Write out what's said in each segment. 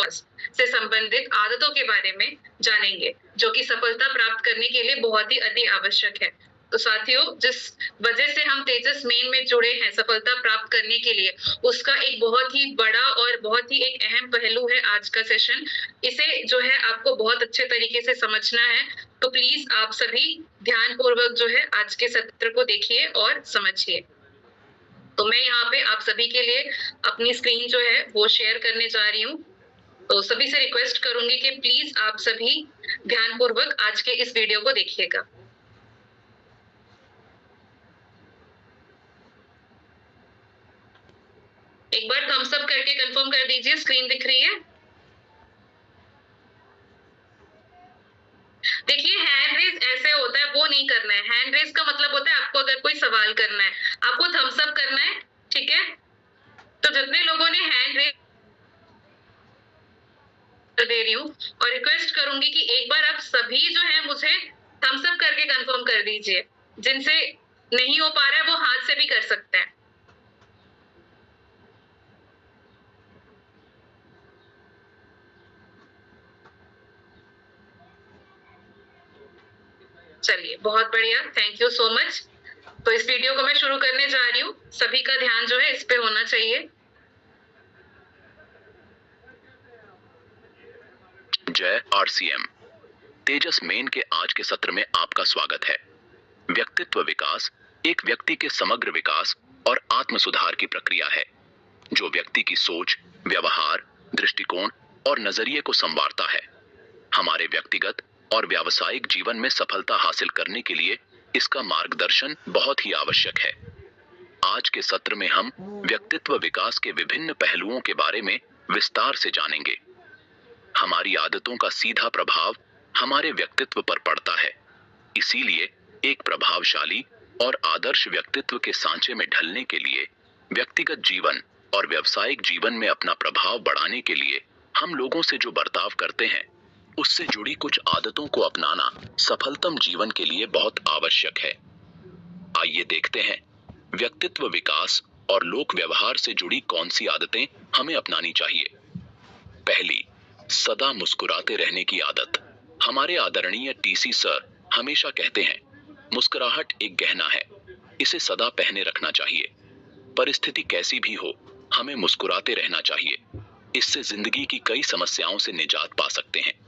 Cause से संबंधित आदतों के बारे में जानेंगे, जो कि सफलता प्राप्त करने के लिए बहुत ही अति आवश्यक है। तो साथियों, जिस वजह से हम तेजस मेन में जुड़े हैं सफलता प्राप्त करने के लिए, उसका एक बहुत ही बड़ा और बहुत ही एक अहम पहलू है आज का सेशन। इसे जो है आपको बहुत अच्छे तरीके से समझना है, तो प्लीज आप सभी ध्यानपूर्वक जो है आज के सत्र को देखिए और समझिए। तो मैं यहाँ पे आप सभी के लिए अपनी स्क्रीन जो है वो शेयर करने जा रही हूँ। तो सभी से रिक्वेस्ट करूंगी कि प्लीज आप सभी ध्यानपूर्वक आज के इस वीडियो को देखिएगा। एक बार थम्स अप करके कंफर्म कर दीजिए, स्क्रीन दिख रही है? देखिए, हैंड रेज ऐसे होता है, वो नहीं करना है। हैंड रेज का मतलब होता है आपको अगर कोई सवाल करना है, आपको थम्स अप करना है, ठीक है? तो जितने लोगों ने हैंड रेज दे रही हूँ और रिक्वेस्ट करूंगी कि एक बार आप सभी जो है मुझे थम्स अप करके कंफर्म कर दीजिए। जिनसे नहीं हो पा रहा है वो हाथ से भी कर सकते हैं। चलिए, बहुत बढ़िया, थैंक यू सो मच। तो इस वीडियो को मैं शुरू करने जा रही हूँ। सभी का ध्यान जो है इस पे होना चाहिए। जय आरसीएम। तेजस मेन के आज के सत्र में आपका स्वागत है। व्यक्तित्व विकास एक व्यक्ति के समग्र विकास और आत्म सुधार की प्रक्रिया है, जो व्यक्ति की सोच, व्यवहार, दृष्टिकोण और नजरिए को संवारता है। हमारे व्यक्तिगत और व्यावसायिक जीवन में सफलता हासिल करने के लिए इसका मार्गदर्शन बहुत ही आवश्यक है। आज के सत्र में हम व्यक्तित्व विकास के विभिन्न पहलुओं के बारे में विस्तार से जानेंगे। हमारी आदतों का सीधा प्रभाव हमारे व्यक्तित्व पर पड़ता है। इसीलिए एक प्रभावशाली और आदर्श व्यक्तित्व के सांचे में ढलने के लिए, व्यक्तिगत जीवन और व्यावसायिक जीवन में अपना प्रभाव बढ़ाने के लिए हम लोगों से जो बर्ताव करते हैं, उससे जुड़ी कुछ आदतों को अपनाना सफलतम जीवन के लिए बहुत आवश्यक है। आइए देखते हैं व्यक्तित्व विकास और लोक व्यवहार से जुड़ी कौन सी आदतें हमें अपनानी चाहिए। पहली, सदा मुस्कुराते रहने की आदत। हमारे आदरणीय टीसी सर हमेशा कहते हैं, मुस्कुराहट एक गहना है, इसे सदा पहने रखना चाहिए। परिस्थिति कैसी भी हो, हमें मुस्कुराते रहना चाहिए। इससे जिंदगी की कई समस्याओं से निजात पा सकते हैं।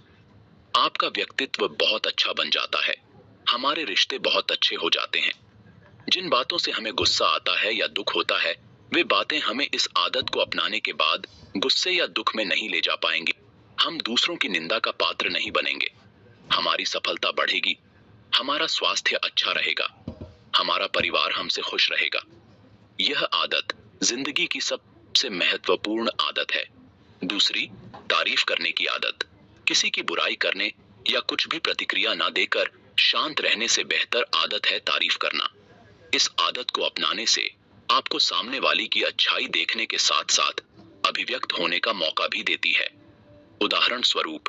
आपका व्यक्तित्व बहुत अच्छा बन जाता है, हमारे रिश्ते बहुत अच्छे हो जाते हैं। जिन बातों से हमें गुस्सा आता है या दुख होता है, वे बातें हमें इस आदत को अपनाने के बाद गुस्से या दुख में नहीं ले जा पाएंगे। हम दूसरों की निंदा का पात्र नहीं बनेंगे। हमारी सफलता बढ़ेगी, हमारा स्वास्थ्य अच्छा रहेगा, हमारा परिवार हमसे खुश रहेगा। यह आदत जिंदगी की सबसे महत्वपूर्ण आदत है। दूसरी, तारीफ करने की आदत। किसी की बुराई करने या कुछ भी प्रतिक्रिया ना देकर शांत रहने से बेहतर आदत है तारीफ करना। इस आदत को अपनाने से आपको सामने वाली की अच्छाई देखने के साथ साथ अभिव्यक्त होने का मौका भी देती है। उदाहरण स्वरूप,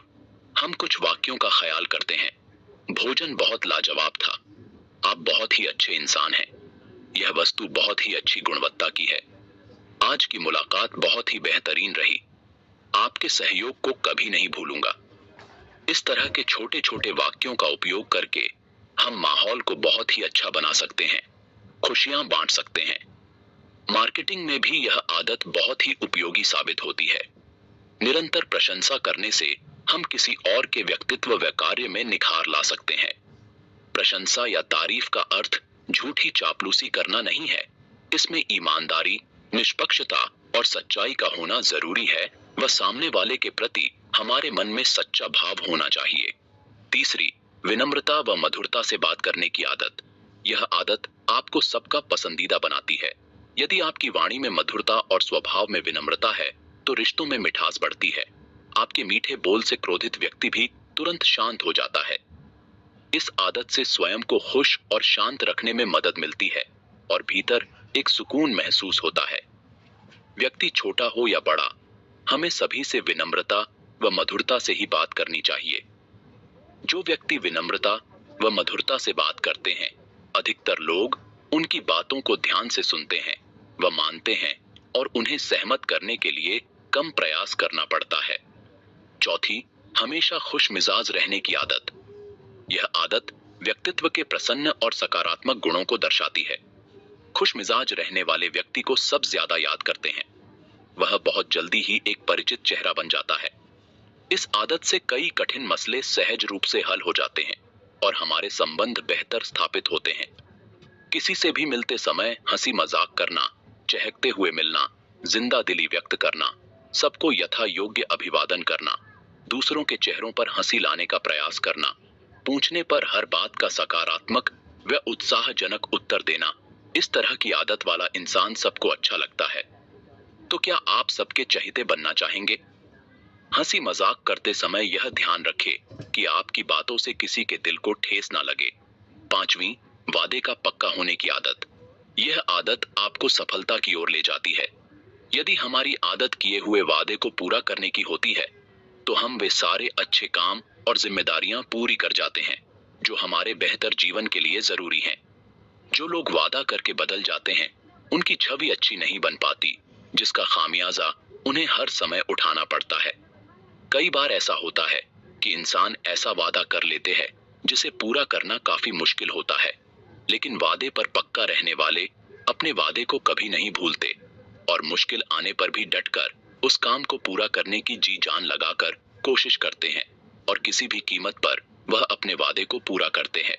हम कुछ वाक्यों का ख्याल करते हैं, भोजन बहुत लाजवाब था, आप बहुत ही अच्छे इंसान हैं, यह वस्तु बहुत ही अच्छी गुणवत्ता की है, आज की मुलाकात बहुत ही बेहतरीन रही, आपके सहयोग को कभी नहीं भूलूंगा। इस तरह के छोटे छोटे वाक्यों का उपयोग करके हम माहौल को बहुत ही अच्छा बना सकते हैं, खुशियां बांट सकते हैं। मार्केटिंग में भी यह आदत बहुत ही उपयोगी साबित होती है। निरंतर प्रशंसा करने से हम किसी और के व्यक्तित्व व कार्य में निखार ला सकते हैं। प्रशंसा या तारीफ का अर्थ झूठी चापलूसी करना नहीं है। इसमें ईमानदारी, निष्पक्षता और सच्चाई का होना जरूरी है व सामने वाले के प्रति हमारे मन में सच्चा भाव होना चाहिए। तीसरी, विनम्रता व मधुरता से बात करने की आदत। यह आदत आपको सबका पसंदीदा बनाती है। यदि आपकी वाणी में मधुरता और स्वभाव में विनम्रता है, तो रिश्तों में मिठास बढ़ती है। आपके मीठे बोल से क्रोधित व्यक्ति भी तुरंत शांत हो जाता है। इस आदत से स्वयं को खुश और शांत रखने में मदद मिलती है और भीतर एक सुकून महसूस होता है। व्यक्ति छोटा हो या बड़ा, हमें सभी से विनम्रता व मधुरता से ही बात करनी चाहिए। जो व्यक्ति विनम्रता व मधुरता से बात करते हैं, अधिकतर लोग उनकी बातों को ध्यान से सुनते हैं व मानते हैं और उन्हें सहमत करने के लिए कम प्रयास करना पड़ता है। चौथी, हमेशा खुश मिजाज रहने की आदत। यह आदत व्यक्तित्व के प्रसन्न और सकारात्मक गुणों को दर्शाती है। खुश मिजाज रहने वाले व्यक्ति को सब ज्यादा याद करते हैं। वह बहुत जल्दी ही एक परिचित चेहरा बन जाता है। इस आदत से कई कठिन मसले सहज रूप से हल हो जाते हैं और हमारे संबंध बेहतर स्थापित होते हैं। किसी से भी मिलते समय हंसी मजाक करना, चहकते हुए मिलना, जिंदा दिली व्यक्त करना, सबको यथा योग्य अभिवादन करना, दूसरों के चेहरों पर हंसी लाने का प्रयास करना, पूछने पर हर बात का सकारात्मक व उत्साहजनक उत्तर देना, इस तरह की आदत वाला इंसान सबको अच्छा लगता है। तो क्या आप सबके चहेते बनना चाहेंगे? हंसी मजाक करते समय यह ध्यान रखें कि आपकी बातों से किसी के दिल को ठेस ना लगे। पांचवी, वादे का पक्का होने की आदत। यह आदत आपको सफलता की ओर ले जाती है। यदि हमारी आदत किए हुए वादे को पूरा करने की होती है तो हम वे सारे अच्छे काम और जिम्मेदारियां पूरी कर जाते हैं जो हमारे बेहतर जीवन के लिए जरूरी हैं। जो लोग वादा करके बदल जाते हैं उनकी छवि अच्छी नहीं बन पाती, जिसका खामियाजा उन्हें हर समय उठाना पड़ता है। कई बार ऐसा होता है कि इंसान ऐसा वादा कर लेते हैं जिसे पूरा करना काफी मुश्किल होता है, लेकिन वादे पर पक्का रहने वाले अपने वादे को कभी नहीं भूलते और मुश्किल आने पर भी डटकर उस काम को पूरा करने की जी जान लगाकर कोशिश करते हैं और किसी भी कीमत पर वह अपने वादे को पूरा करते हैं।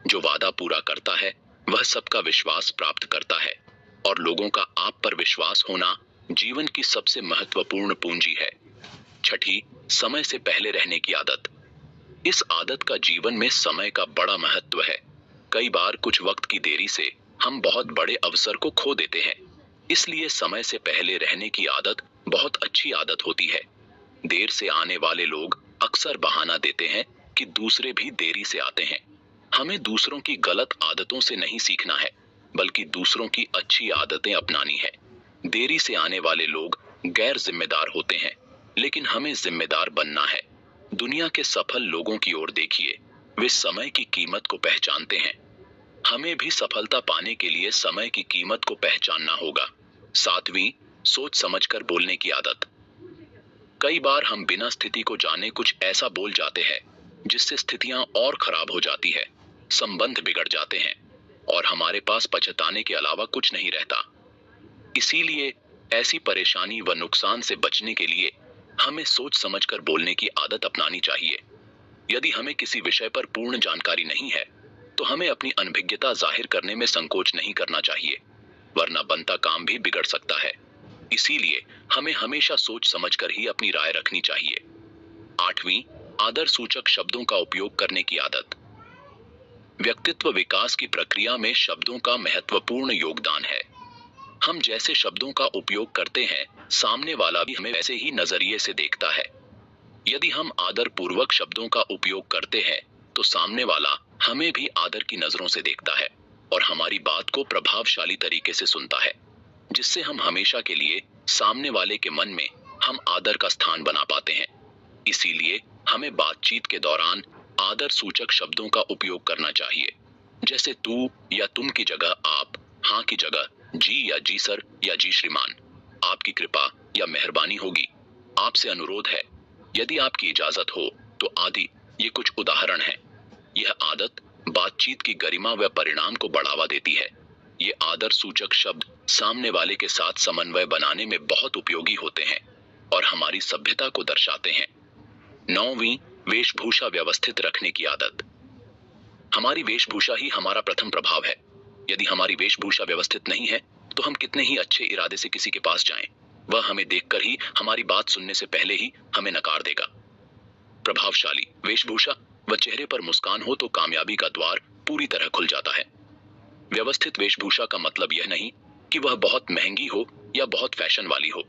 जो वादा पूरा करता है वह सबका विश्वास प्राप्त करता है और लोगों का आप पर विश्वास होना जीवन की सबसे महत्वपूर्ण पूंजी है। छठी, समय से पहले रहने की आदत। इस आदत का जीवन में समय का बड़ा महत्व है। कई बार कुछ वक्त की देरी से हम बहुत बड़े अवसर को खो देते हैं, इसलिए समय से पहले रहने की आदत बहुत अच्छी आदत होती है। देर से आने वाले लोग अक्सर बहाना देते हैं कि दूसरे भी देरी से आते हैं। हमें दूसरों की गलत आदतों से नहीं सीखना है, बल्कि दूसरों की अच्छी आदतें अपनानी है। देरी से आने वाले लोग गैर जिम्मेदार होते हैं, लेकिन हमें जिम्मेदार बनना है। दुनिया के सफल लोगों की ओर देखिए, वे समय की कीमत को पहचानते हैं। हमें भी सफलता पाने के लिए समय की कीमत को पहचानना होगा। सातवीं, सोच समझकर बोलने की आदत। कई बार हम बिना स्थिति को जाने कुछ ऐसा बोल जाते हैं जिससे स्थितियां और खराब हो जाती है, संबंध बिगड़ जाते हैं और हमारे पास पछताने के अलावा कुछ नहीं रहता। इसीलिए ऐसी परेशानी व नुकसान से बचने के लिए हमें सोच समझकर बोलने की आदत अपनानी चाहिए। यदि हमें किसी विषय पर पूर्ण जानकारी नहीं है तो हमें अपनी अनभिज्ञता जाहिर करने में संकोच नहीं करना चाहिए, वरना बनता काम भी बिगड़ सकता है। इसीलिए हमें हमेशा सोच समझकर ही अपनी राय रखनी चाहिए। आठवीं, आदर सूचक शब्दों का उपयोग करने की आदत। व्यक्तित्व विकास की प्रक्रिया में शब्दों का महत्वपूर्ण योगदान है। हम जैसे शब्दों का उपयोग करते हैं, सामने वाला भी हमें वैसे ही नजरिए से देखता है। यदि हम आदर पूर्वक शब्दों का उपयोग करते हैं तो सामने वाला हमें भी आदर की नजरों से देखता है और हमारी बात को प्रभावशाली तरीके से सुनता है, जिससे हम हमेशा के लिए सामने वाले के मन में हम आदर का स्थान बना पाते हैं। इसीलिए हमें बातचीत के दौरान आदर सूचक शब्दों का उपयोग करना चाहिए, जैसे तू या तुम की जगह आप, हाँ की जगह जी या जी सर या जी श्रीमान, आपकी कृपा या मेहरबानी होगी, आपसे अनुरोध है, यदि आपकी इजाजत हो तो आदि। ये कुछ उदाहरण हैं। यह आदत बातचीत की गरिमा व परिणाम को बढ़ावा देती है। ये आदर सूचक शब्द सामने वाले के साथ समन्वय बनाने में बहुत उपयोगी होते हैं और हमारी सभ्यता को दर्शाते हैं। नौवीं, वेशभूषा व्यवस्थित रखने की आदत। हमारी वेशभूषा ही हमारा प्रथम प्रभाव है। यदि हमारी वेशभूषा व्यवस्थित नहीं है तो हम कितने ही अच्छे इरादे से किसी के पास जाएं, वह हमें देखकर ही हमारी बात सुनने से पहले ही हमें नकार देगा। प्रभावशाली वेशभूषा व चेहरे पर मुस्कान हो तो कामयाबी का द्वार पूरी तरह खुल जाता है। व्यवस्थित वेशभूषा का मतलब यह नहीं कि वह बहुत महंगी हो या बहुत फैशन वाली हो।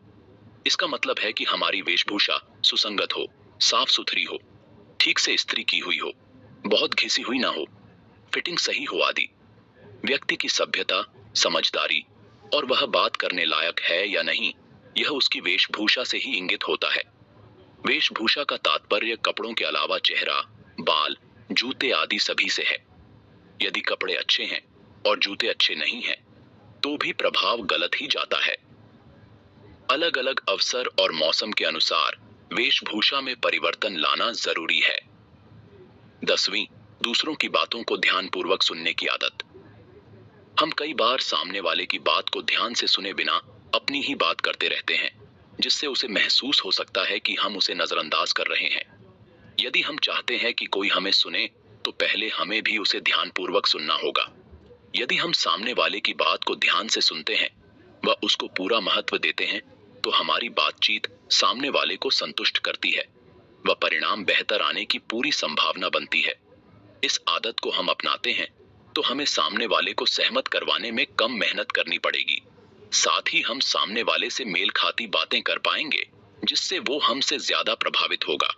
इसका मतलब है कि हमारी वेशभूषा सुसंगत हो, साफ सुथरी हो, ठीक से इस्त्री की हुई हो, बहुत घिसी हुई ना हो, फिटिंग सही हो आदि। व्यक्ति की सभ्यता, समझदारी और वह बात करने लायक है या नहीं, यह उसकी वेशभूषा से ही इंगित होता है। वेशभूषा का तात्पर्य कपड़ों के अलावा चेहरा, बाल, जूते आदि सभी से है। यदि कपड़े अच्छे हैं और जूते अच्छे नहीं हैं, तो भी प्रभाव गलत ही जाता है। अलग अलग अवसर और मौसम के अनुसार वेशभूषा में परिवर्तन लाना जरूरी है। 10वीं, दूसरों की बातों को ध्यानपूर्वक सुनने की आदत। हम कई बार सामने वाले की बात को ध्यान से सुने बिना अपनी ही बात करते रहते हैं, जिससे उसे महसूस हो सकता है कि हम उसे नजरअंदाज कर रहे हैं। यदि हम चाहते हैं कि कोई हमें सुने, तो पहले हमें भी उसे ध्यानपूर्वक सुनना होगा। यदि हम सामने वाले की बात को ध्यान से सुनते हैं व उसको पूरा महत्व देते हैं, तो हमारी बातचीत सामने वाले को संतुष्ट करती है व परिणाम बेहतर आने की पूरी संभावना बनती है। इस आदत को हम अपनाते हैं तो हमें सामने वाले को सहमत करवाने में कम मेहनत करनी पड़ेगी। साथ ही हम सामने वाले से मेल खाती बातें कर पाएंगे, जिससे वो हमसे ज्यादा प्रभावित होगा।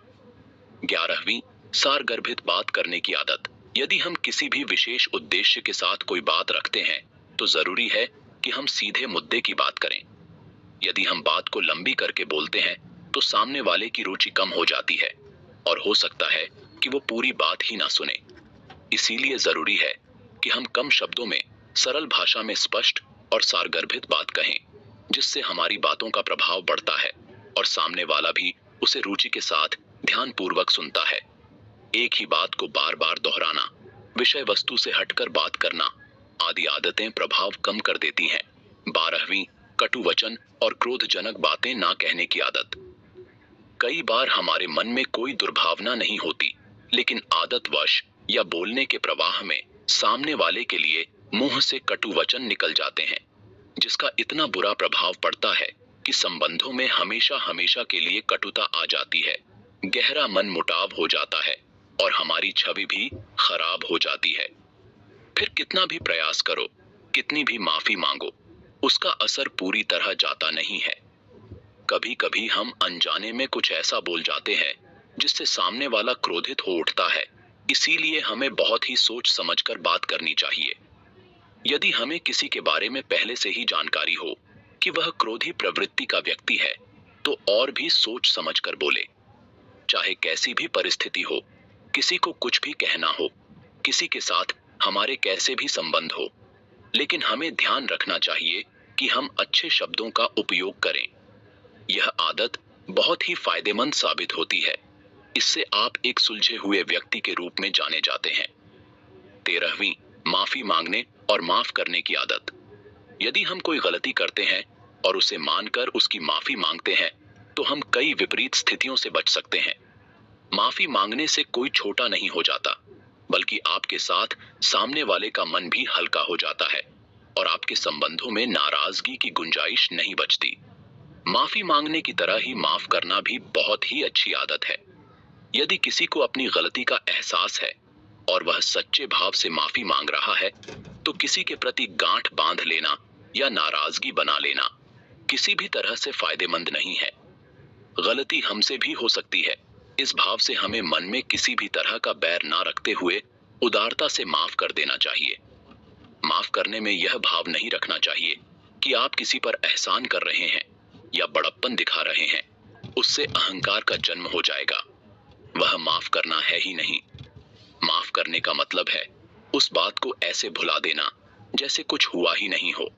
11वीं, सारगर्भित बात करने की आदत। यदि हम किसी भी विशेष उद्देश्य के साथ कोई बात रखते हैं, तो जरूरी है कि हम सीधे मुद्दे की बात करें। यदि हम बात को लंबी करके बोलते हैं, तो सामने वाले की रुचि कम हो जाती है और हो सकता है कि वो पूरी बात ही ना सुने। इसीलिए जरूरी है कि हम कम शब्दों में, सरल भाषा में स्पष्ट और सारगर्भित बात कहें, जिससे हमारी बातों का प्रभाव बढ़ता है और सामने वाला भी उसे रुचि के साथ ध्यानपूर्वक सुनता है। एक ही बात को बार बार दोहराना, विषय वस्तु से हटकर बात करना आदि आदतें प्रभाव कम कर देती हैं। 12वीं, कटु वचन और क्रोधजनक बातें ना कहने की आदत। कई बार हमारे मन में कोई दुर्भावना नहीं होती, लेकिन आदतवश या बोलने के प्रवाह में सामने वाले के लिए मुंह से कटु वचन निकल जाते हैं, जिसका इतना बुरा प्रभाव पड़ता है कि संबंधों में हमेशा हमेशा के लिए कटुता आ जाती है, गहरा मन मुटाव हो जाता है और हमारी छवि भी खराब हो जाती है। फिर कितना भी प्रयास करो, कितनी भी माफी मांगो, उसका असर पूरी तरह जाता नहीं है। कभी कभी हम अनजाने में कुछ ऐसा बोल जाते हैं जिससे सामने वाला क्रोधित हो उठता है। इसीलिए हमें बहुत ही सोच समझकर बात करनी चाहिए। यदि हमें किसी के बारे में पहले से ही जानकारी हो कि वह क्रोधी प्रवृत्ति का व्यक्ति है, तो और भी सोच समझकर बोले। चाहे कैसी भी परिस्थिति हो, किसी को कुछ भी कहना हो, किसी के साथ हमारे कैसे भी संबंध हो, लेकिन हमें ध्यान रखना चाहिए कि हम अच्छे शब्दों का उपयोग करें। यह आदत बहुत ही फायदेमंद साबित होती है। इससे आप एक सुलझे हुए व्यक्ति के रूप में जाने जाते हैं। 13वीं, माफी मांगने और माफ करने की आदत। यदि हम कोई गलती करते हैं और उसे मानकर उसकी माफी मांगते हैं, तो हम कई विपरीत स्थितियों से बच सकते हैं। माफी मांगने से कोई छोटा नहीं हो जाता, बल्कि आपके साथ सामने वाले का मन भी हल्का हो जाता है और आपके संबंधों में नाराजगी की गुंजाइश नहीं बचती। माफी मांगने की तरह ही माफ करना भी बहुत ही अच्छी आदत है। यदि किसी को अपनी गलती का एहसास है और वह सच्चे भाव से माफी मांग रहा है, तो किसी के प्रति गांठ बांध लेना या नाराजगी बना लेना किसी भी तरह से फायदेमंद नहीं है। गलती हमसे भी हो सकती है, इस भाव से हमें मन में किसी भी तरह का बैर ना रखते हुए उदारता से माफ कर देना चाहिए। माफ करने में यह भाव नहीं रखना चाहिए कि आप किसी पर एहसान कर रहे हैं या बड़प्पन दिखा रहे हैं, उससे अहंकार का जन्म हो जाएगा। वह माफ करना है ही नहीं। माफ करने का मतलब है उस बात को ऐसे भुला देना जैसे कुछ हुआ ही नहीं हो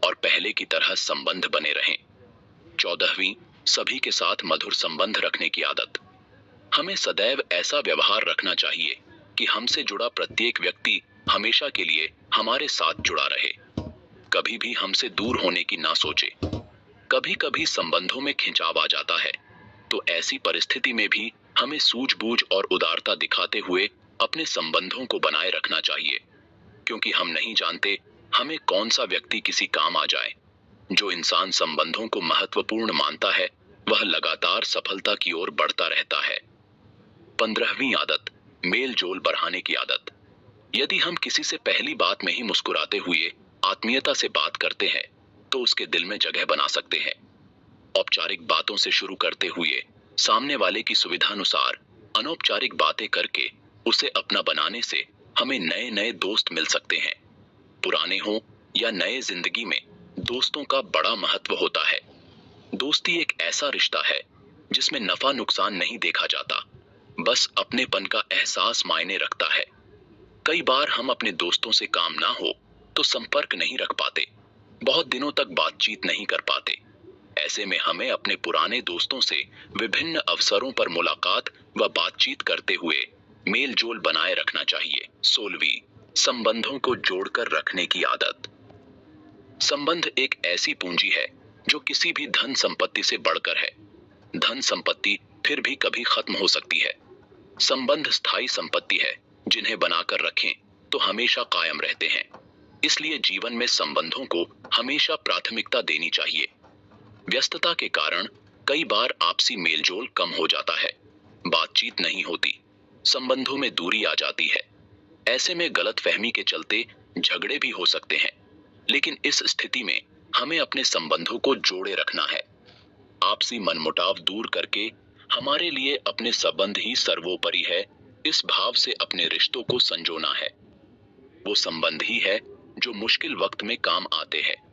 और पहले की तरह संबंध बने रहें। 14वीं, सभी के साथ मधुर संबंध रखने की आदत। हमें सदैव ऐसा व्यवहार रखना चाहिए कि हमसे जुड़ा प्रत्येक व्यक्ति हमेशा के लिए हमारे साथ जुड़ा रहे, कभी भी हमसे दूर होने की ना सोचे। कभी कभी संबंधों में खिंचाव आ जाता है, तो ऐसी परिस्थिति में भी हमें सूझबूझ और उदारता दिखाते हुए अपने संबंधों को बनाए रखना चाहिए, क्योंकि हम नहीं जानते हमें कौन सा व्यक्ति किसी काम आ जाए। जो इंसान संबंधों को महत्वपूर्ण मानता है, वह लगातार सफलता की ओर बढ़ता रहता है। 15वीं आदत, मेल जोल बढ़ाने की आदत। यदि हम किसी से पहली बात में ही मुस्कुराते हुए आत्मीयता से बात करते हैं, तो उसके दिल में जगह बना सकते हैं। औपचारिक बातों से शुरू करते हुए सामने वाले की सुविधानुसार अनौपचारिक बातें करके उसे अपना बनाने से हमें नए नए दोस्त मिल सकते हैं। पुराने हो या नए, जिंदगी में दोस्तों का बड़ा महत्व होता है। दोस्ती एक ऐसा रिश्ता है जिसमें नफा नुकसान नहीं देखा जाता, बस अपनेपन का एहसास मायने रखता है। कई बार हम अपने दोस्तों से काम ना हो तो संपर्क नहीं रख पाते, बहुत दिनों तक बातचीत नहीं कर पाते, ऐसे में हमें अपने पुराने दोस्तों से विभिन्न अवसरों पर मुलाकात व बातचीत करते हुए मेल जोल बनाए रखना चाहिए। 16वीं, संबंधों को जोड़कर रखने की आदत। संबंध एक ऐसी पूंजी है जो किसी भी धन संपत्ति से बढ़कर है। धन संपत्ति फिर भी कभी खत्म हो सकती है। संबंध स्थायी संपत्ति है जिन्हें बनाकर रखें तो हमेशा कायम रहते हैं। इसलिए जीवन में संबंधों को हमेशा प्राथमिकता देनी चाहिए। व्यस्तता के कारण कई बार आपसी मेलजोल कम हो जाता है, बातचीत नहीं होती, संबंधों में दूरी आ जाती है। ऐसे में गलतफहमी के चलते झगड़े भी हो सकते हैं, लेकिन इस स्थिति में हमें अपने संबंधों को जोड़े रखना है। आपसी मनमुटाव दूर करके हमारे लिए अपने संबंध ही सर्वोपरि है, इस भाव से अपने रिश्तों को संजोना है। वो संबंध ही है जो मुश्किल वक्त में काम आते हैं।